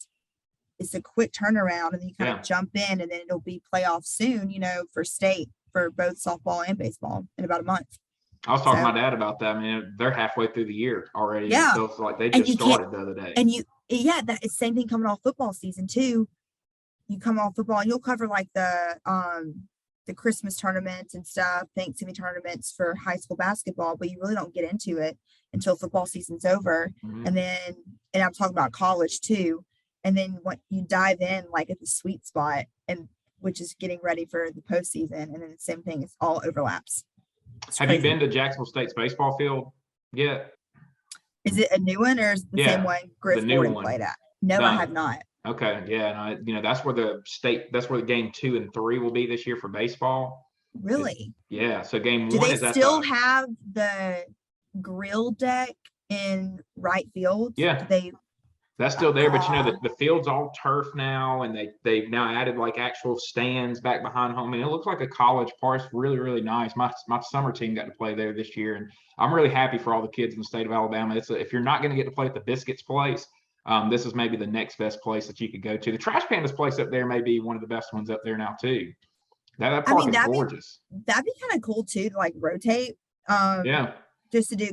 it's a quick turnaround, and then you kind of jump in, and then it'll be playoffs soon, for state, for both softball and baseball in about a month. I was talking to my dad about that. I mean, they're halfway through the year already. Yeah. It feels like they just started the other day. And that is same thing coming off football season too. You come off football and you'll cover like the Christmas tournaments and stuff, Thanksgiving tournaments for high school basketball, but you really don't get into it until football season's over. And I'm talking about college too. And then when you dive in like at the sweet spot, and which is getting ready for the postseason, and then the same thing, it's all overlaps. Have you been to Jacksonville State's baseball field yet? Is it a new one, or is the same one Griff Gordon played at? No, I have not. Okay, yeah, and that's where the game 2 and 3 will be this year for baseball. Really? So game 1 is do they still have the grill deck in right field? Yeah. That's still there, but the field's all turf now, and they've now added like actual stands back behind home. I mean, it looks like a college park. It's really, really nice. My summer team got to play there this year, and I'm really happy for all the kids in the state of Alabama. If you're not going to get to play at the Biscuits place, this is maybe the next best place that you could go to. The Trash Pandas place up there may be one of the best ones up there now too. That park is gorgeous. That'd be kind of cool too, to like rotate. Just to do.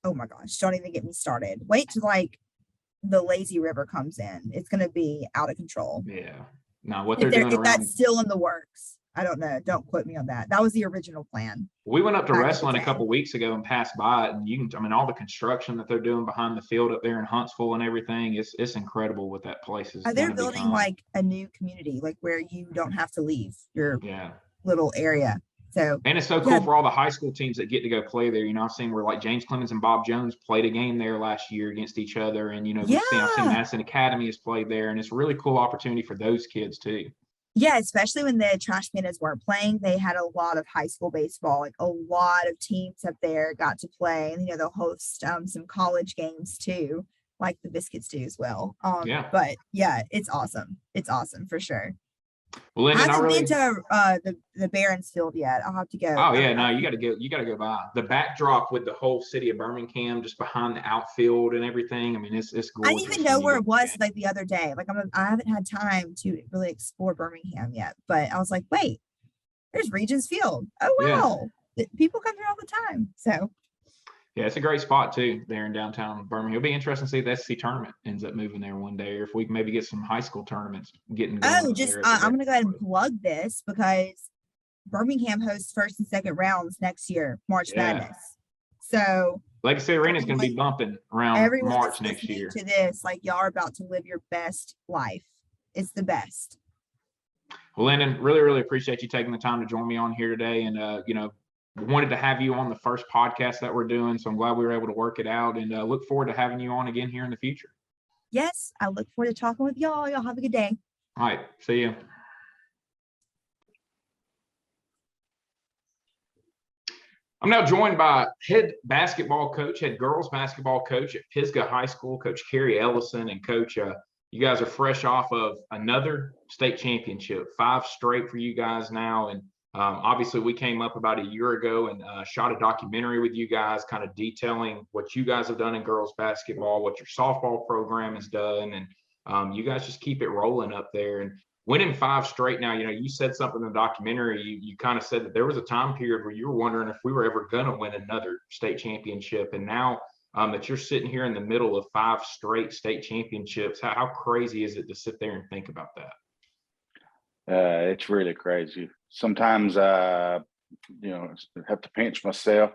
Oh my gosh! Don't even get me started. Wait till like the lazy river comes in. It's going to be out of control. Yeah. No, what they're doing if that's still in the works, I don't know. Don't quote me on that. That was the original plan. We went up to wrestling a couple weeks ago and passed by it, and all the construction that they're doing behind the field up there in Huntsville and everything, it's incredible what that place is. They're building like a new community, like where you don't have to leave your little area. So, and it's so cool for all the high school teams that get to go play there. I've seen where like James Clemens and Bob Jones played a game there last year against each other. And, I've seen Madison Academy has played there, and it's a really cool opportunity for those kids too. Yeah, especially when the Trash Pandas weren't playing, they had a lot of high school baseball. Like a lot of teams up there got to play, and they'll host some college games too, like the Biscuits do as well. But yeah, it's awesome. It's awesome for sure. Well, I Lyndon, haven't been to the Barons Field yet. I'll have to go. oh yeah, no, you got to go. You got to go by the backdrop with the whole city of Birmingham just behind the outfield and everything. I mean, it's I gorgeous. didn't even know where it was like the other day. Like I haven't had time to really explore Birmingham yet, but I was like, wait, there's Regents Field. Oh Yeah. wow, people come here all the time. So Yeah, it's a great spot too there in downtown Birmingham. It'll be interesting to see if the SC tournament ends up moving there one day, or if we can maybe get some high school tournaments getting going. oh, just I'm gonna go ahead and plug this because Birmingham hosts first and second rounds next year, March Madness. So Legacy Arena is going to be bumping around everyone March that's next listening year. to this, like y'all are about to live your best life. It's the best. Well, Lyndon, really, really appreciate you taking the time to join me on here today. And, wanted to have you on the first podcast that we're doing. So I'm glad we were able to work it out, and look forward to having you on again here in the future. Yes, I look forward to talking with y'all. Y'all have a good day. All right. See you. I'm now joined by head girls basketball coach at Pisgah High School, Coach Carey Ellison. And Coach, you guys are fresh off of another state championship, 5 straight for you guys now. And obviously we came up about a year ago and shot a documentary with you guys, kind of detailing what you guys have done in girls basketball, what your softball program has done. And you guys just keep it rolling up there. And winning 5 straight now, you said something in the documentary. You kind of said that there was a time period where you were wondering if we were ever going to win another state championship. And now that you're sitting here in the middle of 5 straight state championships, how crazy is it to sit there and think about that? It's really crazy. Sometimes I have to pinch myself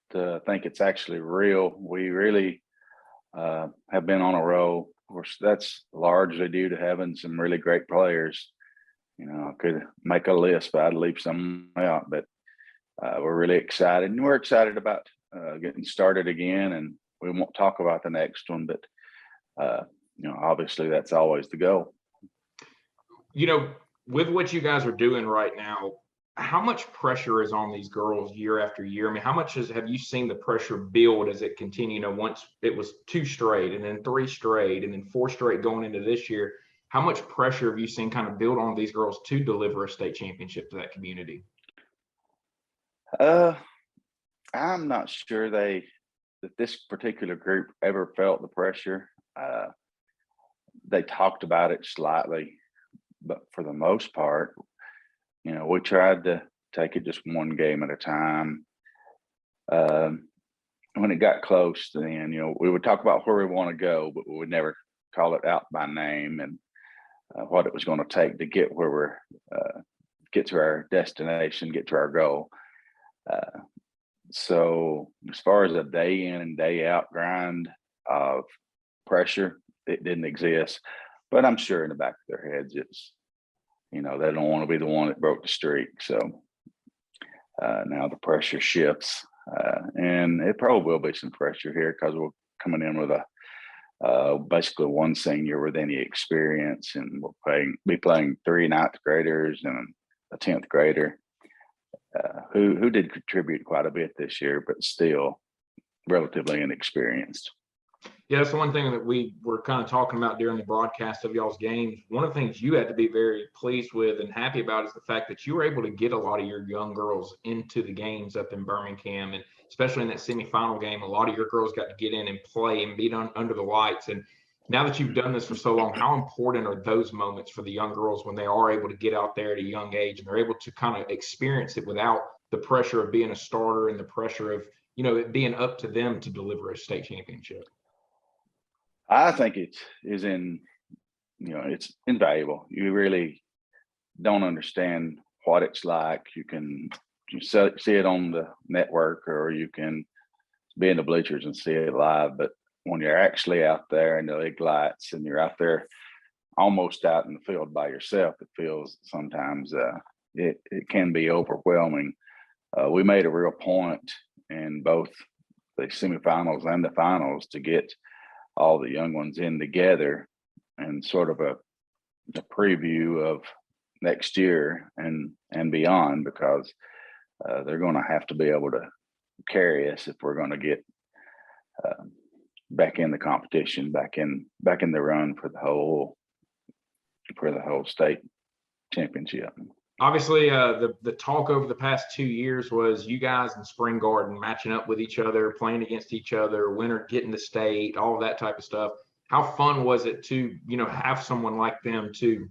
to think it's actually real. We really have been on a roll. Of course, that's largely due to having some really great players. I could make a list, but I'd leave some out. But we're really excited, and we're excited about getting started again. And we won't talk about the next one, but obviously that's always the goal. With what you guys are doing right now, how much pressure is on these girls year after year? I mean, how much have you seen the pressure build as it continued? Once it was 2 straight and then 3 straight and then 4 straight going into this year, how much pressure have you seen kind of build on these girls to deliver a state championship to that community? I'm not sure that this particular group ever felt the pressure. They talked about it slightly, but for the most part, we tried to take it just one game at a time. When it got close, then, we would talk about where we want to go, but we would never call it out by name and what it was going to take to get where we're, get to our destination, get to our goal. So as far as a day in and day out grind of pressure, it didn't exist. But I'm sure in the back of their heads, it's, they don't want to be the one that broke the streak. So now the pressure shifts, and it probably will be some pressure here because we're coming in with basically one senior with any experience, and we'll be playing 3 9th graders and a 10th grader who did contribute quite a bit this year, but still relatively inexperienced. Yeah, that's the one thing that we were kind of talking about during the broadcast of y'all's games. One of the things you had to be very pleased with and happy about is the fact that you were able to get a lot of your young girls into the games up in Birmingham. And especially in that semifinal game, a lot of your girls got to get in and play and be under the lights. And now that you've done this for so long, how important are those moments for the young girls when they are able to get out there at a young age and they're able to kind of experience it without the pressure of being a starter and the pressure of, it being up to them to deliver a state championship? I think it's invaluable. You really don't understand what it's like. You can see it on the network, or you can be in the bleachers and see it live. But when you're actually out there in the league lights and you're out there almost out in the field by yourself, it feels sometimes it can be overwhelming. We made a real point in both the semifinals and the finals to get all the young ones in together and sort of a preview of next year and beyond, because they're going to have to be able to carry us if we're going to get back in the competition, back in the run for the whole state championship. Obviously, the talk over the past 2 years was you guys in Spring Garden matching up with each other, playing against each other, winner getting to state, all of that type of stuff. How fun was it to, have someone like them to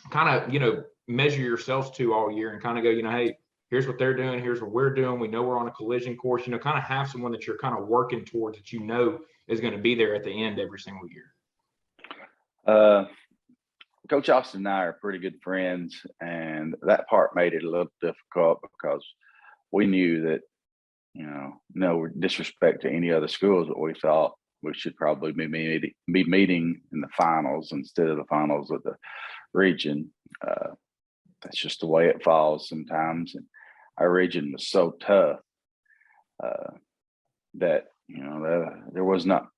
kind of, measure yourselves to all year and kind of go, hey, here's what they're doing, here's what we're doing. We know we're on a collision course, kind of have someone that you're kind of working towards that is going to be there at the end every single year. Coach Austin and I are pretty good friends, and that part made it a little difficult because we knew that, no disrespect to any other schools, but we thought we should probably be meeting in the finals instead of the finals of the region. That's just the way it falls sometimes. And our region was so tough that, there was not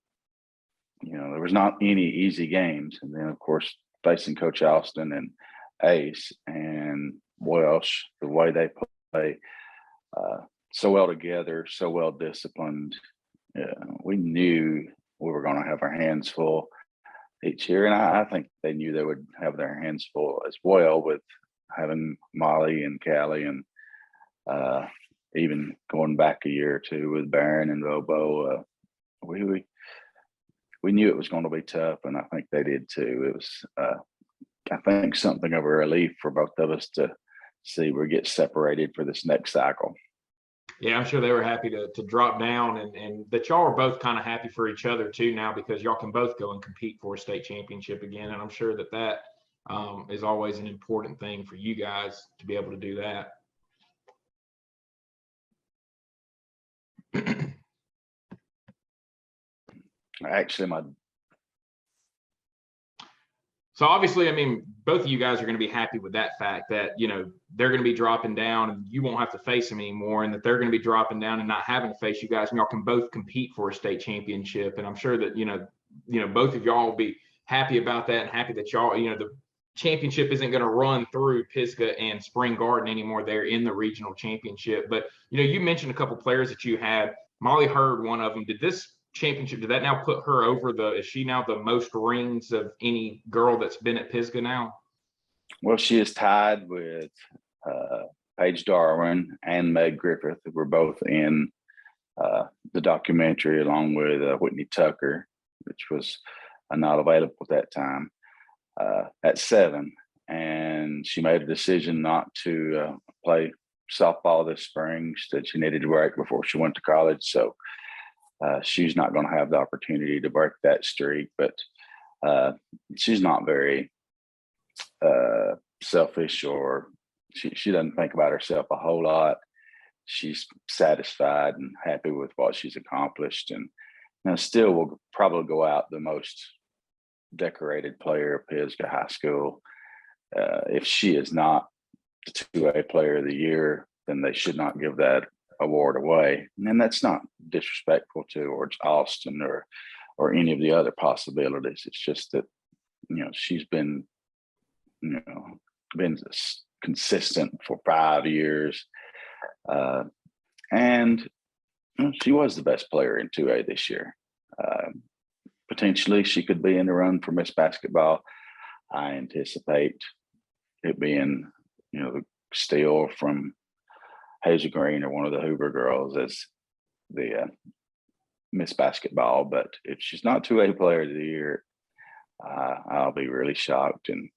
any easy games. And then, of course, facing Coach Austin and Ace and Welsh, the way they play so well together, so well disciplined, we knew we were going to have our hands full each year. And I think they knew they would have their hands full as well with having Molly and Callie and even going back a year or two with Barron and Bobo. We knew it was going to be tough, and I think they did too. It was, I think, something of a relief for both of us to see we get separated for this next cycle. Yeah, I'm sure they were happy to drop down, and that y'all are both kind of happy for each other too now, because y'all can both go and compete for a state championship again. And I'm sure that is always an important thing for you guys to be able to do that. Actually, So obviously, both of you guys are going to be happy with that fact that, they're going to be dropping down and you won't have to face them anymore, and that they're going to be dropping down and not having to face you guys, and y'all can both compete for a state championship. And I'm sure that, both of y'all will be happy about that and happy that y'all, the championship isn't going to run through Pisgah and Spring Garden anymore. They're in the regional championship. But, you mentioned a couple players that you had. Molly Hurd, one of them. Did this championship, did that now put her over is she now the most rings of any girl that's been at Pisgah now? Well, she is tied with Paige Darwin and Meg Griffith, who were both in the documentary, along with Whitney Tucker, which was not available at that time, at 7. And she made a decision not to play softball this spring. She said she needed to break before she went to college. So she's not going to have the opportunity to break that streak, but she's not very selfish, or she doesn't think about herself a whole lot. She's satisfied and happy with what she's accomplished, and still will probably go out the most decorated player of Pisgah High School. If she is not the 2A player of the year, then they should not give that award away. And that's not disrespectful towards Austin or any of the other possibilities. It's just that, she's been consistent for 5 years. And she was the best player in 2A this year. Potentially she could be in the run for Miss Basketball. I anticipate it being, the steal from Hazel Green or one of the Hoover girls as the Miss Basketball. But if she's not 2A player of the year, I'll be really shocked. And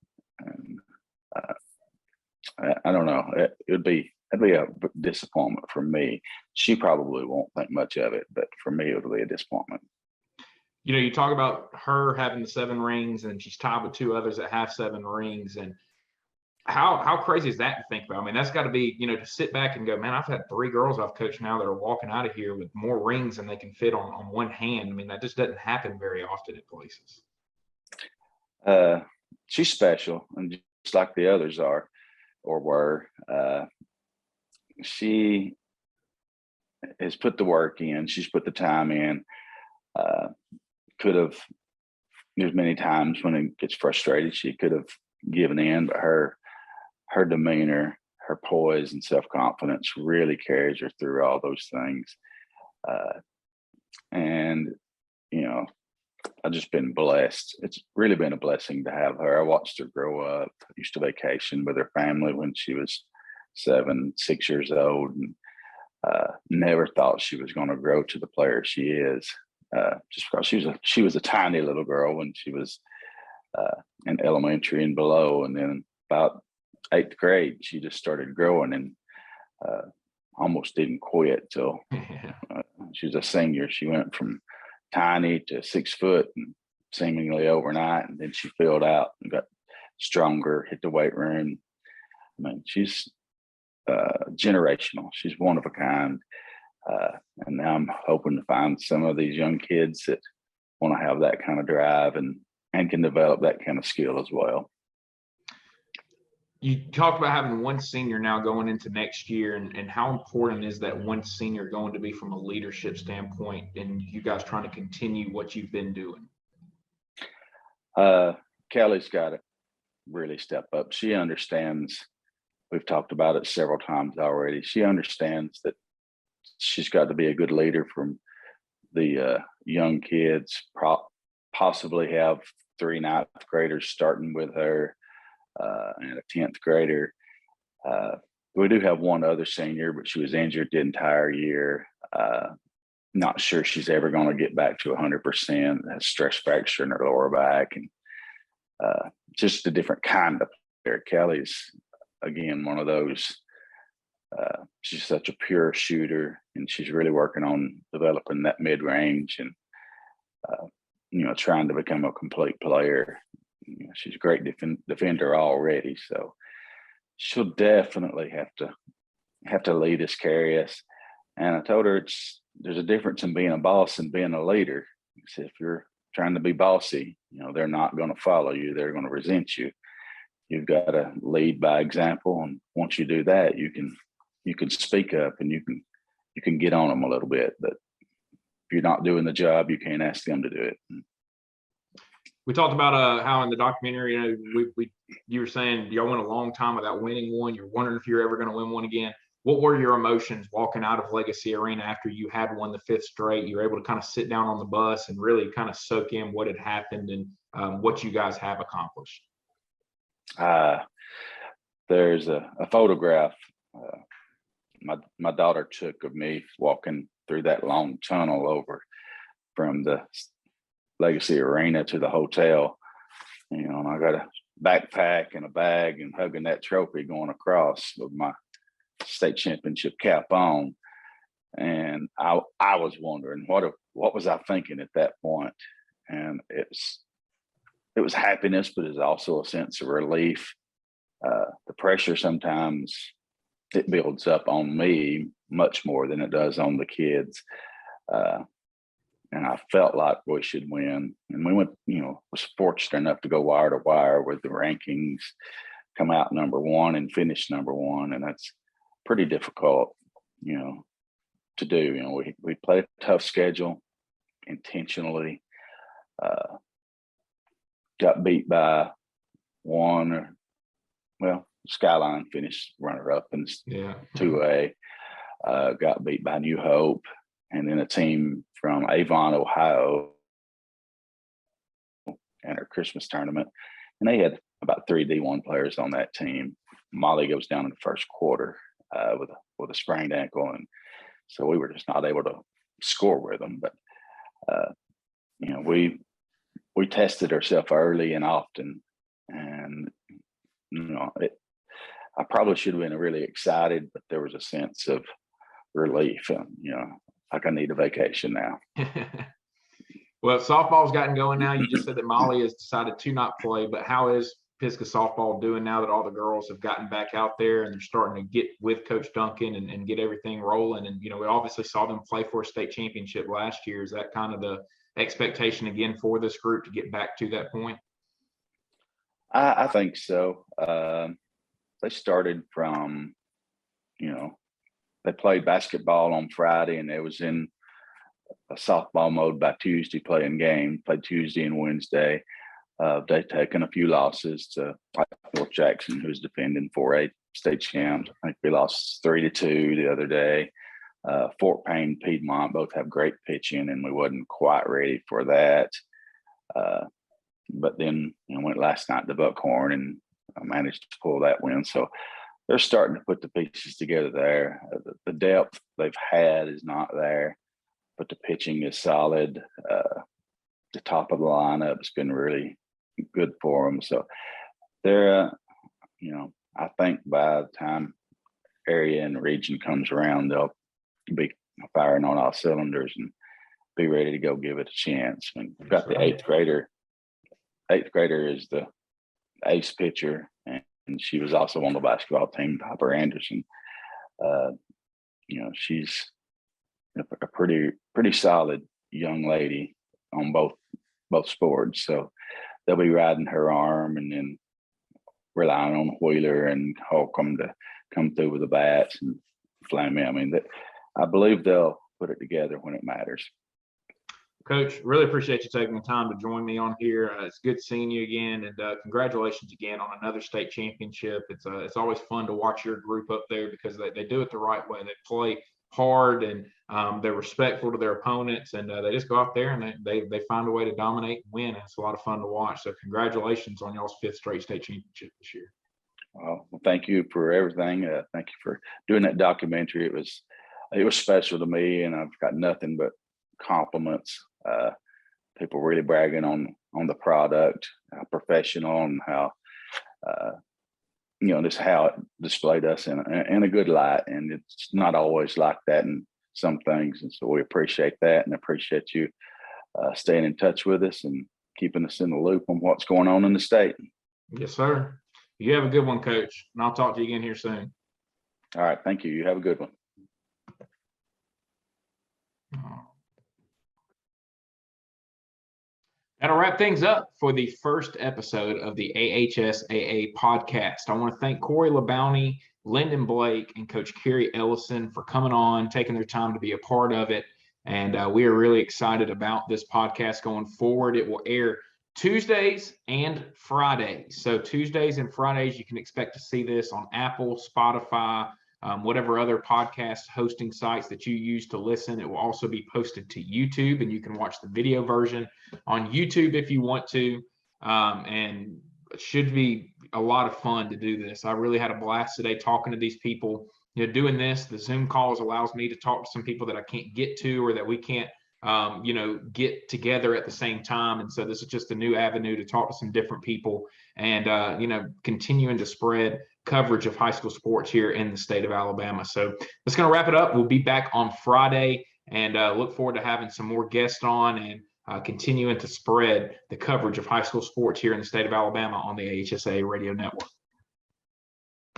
I don't know. It'd be a disappointment for me. She probably won't think much of it, but for me, it'll be a disappointment. You talk about her having the 7 rings, and she's tied with 2 others that have 7 rings. And how crazy is that to think about? That's got to be, to sit back and go, man, I've had 3 girls I've coached now that are walking out of here with more rings than they can fit on one hand. That just doesn't happen very often at places. She's special, and just like the others are or were. She has put the work in. She's put the time in. There's many times when it gets frustrated, she could have given in, but her demeanor, her poise and self-confidence really carries her through all those things. And, I've just been blessed. It's really been a blessing to have her. I watched her grow up. I used to vacation with her family when she was 6 years old, and never thought she was going to grow to the player she is. Just because she was a tiny little girl when she was in elementary and below, and then about 8th grade she just started growing and almost didn't quit till she was a senior. She went from tiny to 6 foot and seemingly overnight, and then she filled out and got stronger, hit the weight room. I mean, she's generational. She's one of a kind. And now I'm hoping to find some of these young kids that want to have that kind of drive and can develop that kind of skill as well. You talked about having one senior now going into next year, and how important is that one senior going to be from a leadership standpoint, and you guys trying to continue what you've been doing? Kelly's got to really step up. She understands. We've talked about it several times already. She understands that she's got to be a good leader from the young kids, possibly have 3 9th graders starting with her and a 10th grader. We do have one other senior, but she was injured the entire year. Not sure she's ever going to get back to 100%. Has stress fracture in her lower back, and just a different kind of player. Kelly's, again, one of those. She's such a pure shooter, and she's really working on developing that mid-range and trying to become a complete player. She's a great defender already, so she'll definitely have to lead us, carry us. And I told her there's a difference in being a boss and being a leader. If you're trying to be bossy, they're not going to follow you. They're going to resent you. You've got to lead by example, and once you do that, you can speak up and you can get on them a little bit. But if you're not doing the job, you can't ask them to do it. We talked about how in the documentary, you were saying y'all went a long time without winning one. You're wondering if you're ever going to win one again. What were your emotions walking out of Legacy Arena after you had won the 5th straight? You were able to kind of sit down on the bus and really kind of soak in what had happened and what you guys have accomplished. There's a photograph my daughter took of me walking through that long tunnel over from the Legacy Arena to the hotel. And I got a backpack and a bag and hugging that trophy going across with my state championship cap on. And I was wondering what was I thinking at that point? And it was happiness, but it's also a sense of relief. The pressure sometimes it builds up on me much more than it does on the kids. And I felt like we should win. And we went, was fortunate enough to go wire to wire with the rankings, come out number 1 and finish number 1. And that's pretty difficult, to do. We played a tough schedule intentionally, got beat by Skyline finished runner up in 2A, got beat by New Hope, and then a team from Avon, Ohio, and our Christmas tournament. And they had about 3 D1 players on that team. Molly goes down in the first quarter with a sprained ankle, and so we were just not able to score with them. But we tested ourselves early and often, and I probably should have been really excited, but there was a sense of relief. Like I need a vacation now. Well, softball's gotten going now. You just said that Molly has decided to not play, but how is Pisgah softball doing now that all the girls have gotten back out there and they're starting to get with Coach Duncan and get everything rolling? And, we obviously saw them play for a state championship last year. Is that kind of the expectation again for this group to get back to that point? I think so. They started from, they played basketball on Friday and they was in a softball mode by Tuesday, played Tuesday and Wednesday. They've taken a few losses to North Jackson, who's defending 4A state champs. I think we lost 3-2 the other day. Fort Payne, Piedmont both have great pitching, and we wasn't quite ready for that. But then went last night to Buckhorn and managed to pull that win. So they're starting to put the pieces together there. The depth they've had is not there, but the pitching is solid. The top of the lineup has been really good for them. So they're, I think by the time area and region comes around, they'll be firing on all cylinders and be ready to go give it a chance. I mean, we've got the eighth grader. Eighth grader is the ace pitcher, and she was also on the basketball team, Piper Anderson. She's a pretty solid young lady on both sports. So they'll be riding her arm and then relying on Wheeler and Holcomb to come through with the bats and flame in. I mean, I believe they'll put it together when it matters. Coach, really appreciate you taking the time to join me on here. It's good seeing you again, and congratulations again on another state championship. It's always fun to watch your group up there because they do it the right way. They play hard and they're respectful to their opponents, and they just go out there and they find a way to dominate and win. And it's a lot of fun to watch. So congratulations on y'all's 5th straight state championship this year. Well, thank you for everything. Thank you for doing that documentary. It was special to me, and I've got nothing but compliments. People really bragging on the product, how professional, and how just how it displayed us in a good light. And it's not always like that in some things, and so we appreciate that and appreciate you staying in touch with us and keeping us in the loop on what's going on in the state. Yes, sir. You have a good one, Coach, and I'll talk to you again here soon. All right, thank you. You have a good one. That'll wrap things up for the first episode of the AHSAA podcast. I want to thank Corey Labounty, Lyndon Blake, and Coach Carey Ellison for coming on, taking their time to be a part of it. And we are really excited about this podcast going forward. It will air Tuesdays and Fridays. So Tuesdays and Fridays, you can expect to see this on Apple, Spotify, whatever other podcast hosting sites that you use to listen. It will also be posted to YouTube, and you can watch the video version on YouTube if you want to. And it should be a lot of fun to do this. I really had a blast today talking to these people. Doing this, the Zoom calls allows me to talk to some people that I can't get to or that we can't get together at the same time. And so this is just a new avenue to talk to some different people and, continuing to spread coverage of high school sports here in the state of Alabama. So that's going to wrap it up. We'll be back on Friday and look forward to having some more guests on and continuing to spread the coverage of high school sports here in the state of Alabama on the AHSAA Radio Network.